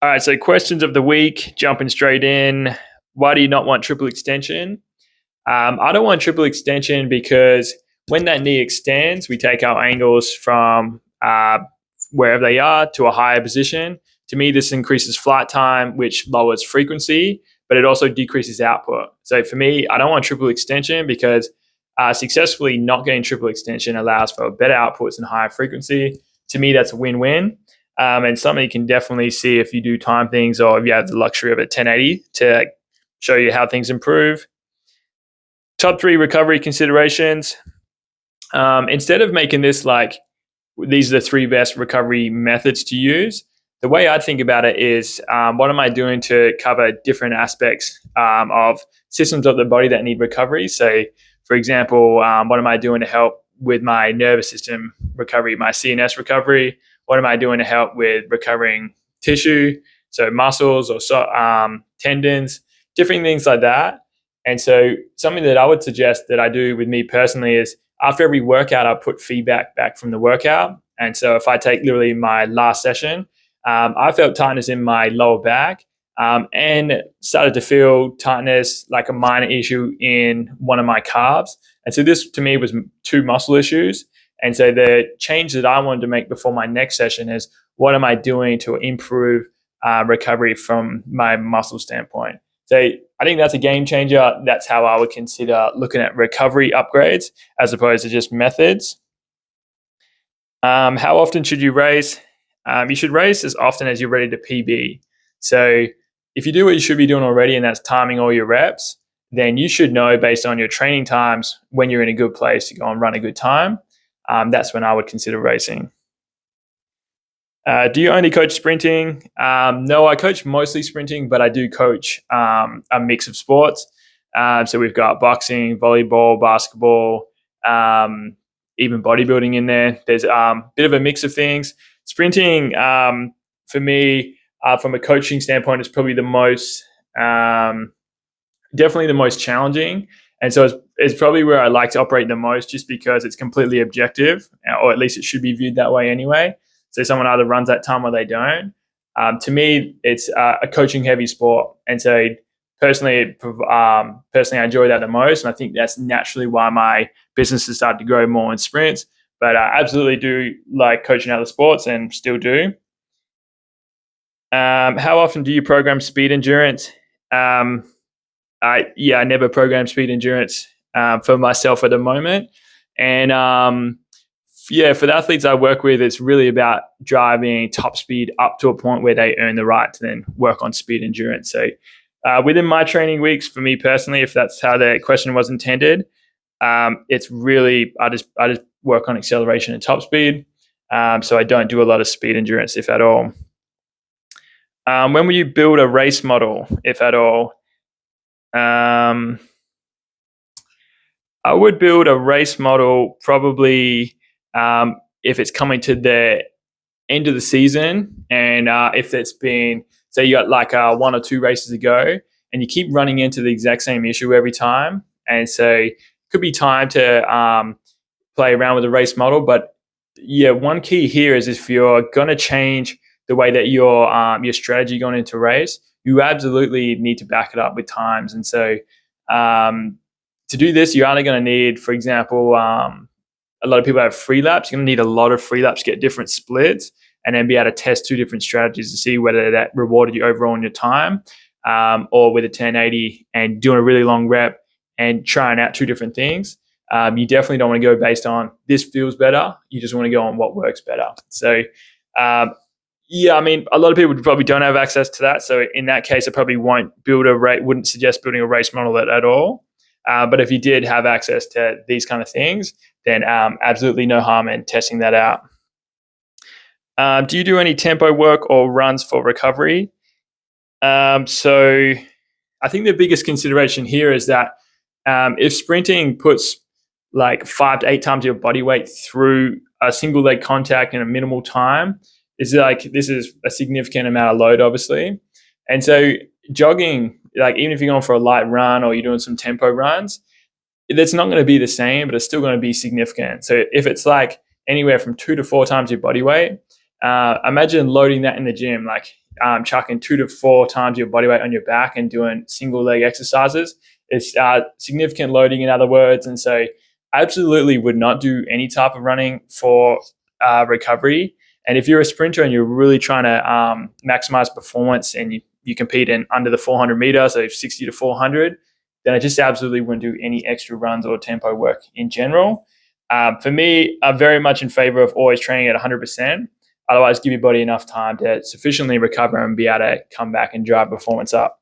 All right, so questions of the week, jumping straight in. Why do you not want triple extension? I don't want triple extension because when that knee extends, we take our angles from wherever they are to a higher position. To me, this increases flight time, which lowers frequency, but it also decreases output. So for me, I don't want triple extension because successfully not getting triple extension allows for better outputs and higher frequency. To me, that's a win-win. And something you can definitely see if you do time things or if you have the luxury of a 1080 to show you how things improve. Top 3 recovery considerations. Instead of making this like these are the 3 best recovery methods to use, the way I think about it is what am I doing to cover different aspects of systems of the body that need recovery? So, for example, what am I doing to help with my nervous system recovery, my CNS recovery? What am I doing to help with recovering tissue? So muscles or tendons, different things like that. And so something that I would suggest that I do with me personally is after every workout, I put feedback back from the workout. And so if I take literally my last session, I felt tightness in my lower back and started to feel tightness, like a minor issue in one of my calves. And so this to me was 2 muscle issues. And so the change that I wanted to make before my next session is what am I doing to improve recovery from my muscle standpoint? So I think that's a game changer. That's how I would consider looking at recovery upgrades as opposed to just methods. How often should you race? You should race as often as you're ready to PB. So if you do what you should be doing already, and that's timing all your reps, then you should know based on your training times when you're in a good place to go and run a good time. That's when I would consider racing. Do you only coach sprinting? No, I coach mostly sprinting, but I do coach a mix of sports. So we've got boxing, volleyball, basketball, even bodybuilding in there. There's a bit of a mix of things. Sprinting, for me, from a coaching standpoint, is probably the most, definitely the most challenging. And so it's probably where I like to operate the most just because it's completely objective, or at least it should be viewed that way anyway. So someone either runs that time or they don't. To me, it's a coaching heavy sport. And so personally, I enjoy that the most. And I think that's naturally why my business has started to grow more in sprints. But I absolutely do like coaching other sports and still do. How often do you program speed endurance? I never program speed endurance for myself at the moment. And for the athletes I work with, it's really about driving top speed up to a point where they earn the right to then work on speed endurance. So within my training weeks, for me personally, if that's how the question was intended, it's really I just work on acceleration and top speed. So I don't do a lot of speed endurance, if at all. When will you build a race model, if at all? I would build a race model probably if it's coming to the end of the season, and if it's been, say you got like 1 or 2 races to go and you keep running into the exact same issue every time, and so it could be time to play around with the race model. But one key here is if you're going to change the way that your strategy going into a race, you absolutely need to back it up with times. And so to do this, you're only going to need, for example, a lot of people have free laps. You're going to need a lot of free laps to get different splits and then be able to test 2 different strategies to see whether that rewarded you overall in your time, or with a 1080 and doing a really long rep and trying out 2 different things. You definitely don't want to go based on this feels better. You just want to go on what works better. So, a lot of people probably don't have access to that. So in that case, I probably wouldn't suggest building a race model at all. But if you did have access to these kind of things, then absolutely no harm in testing that out. Do you do any tempo work or runs for recovery? So I think the biggest consideration here is that if sprinting puts like 5 to 8 times your body weight through a single leg contact in a minimal time, this is a significant amount of load, obviously. And so jogging, like even if you're going for a light run or you're doing some tempo runs, that's not going to be the same, but it's still going to be significant. So if it's like anywhere from 2 to 4 times your body weight, imagine loading that in the gym. Like chucking 2 to 4 times your body weight on your back and doing single leg exercises. It's significant loading, in other words. And so absolutely would not do any type of running for recovery. And if you're a sprinter and you're really trying to maximize performance and you compete in under the 400 meters, so 60 to 400, then I just absolutely wouldn't do any extra runs or tempo work in general. For me, I'm very much in favor of always training at 100%. Otherwise, give your body enough time to sufficiently recover and be able to come back and drive performance up.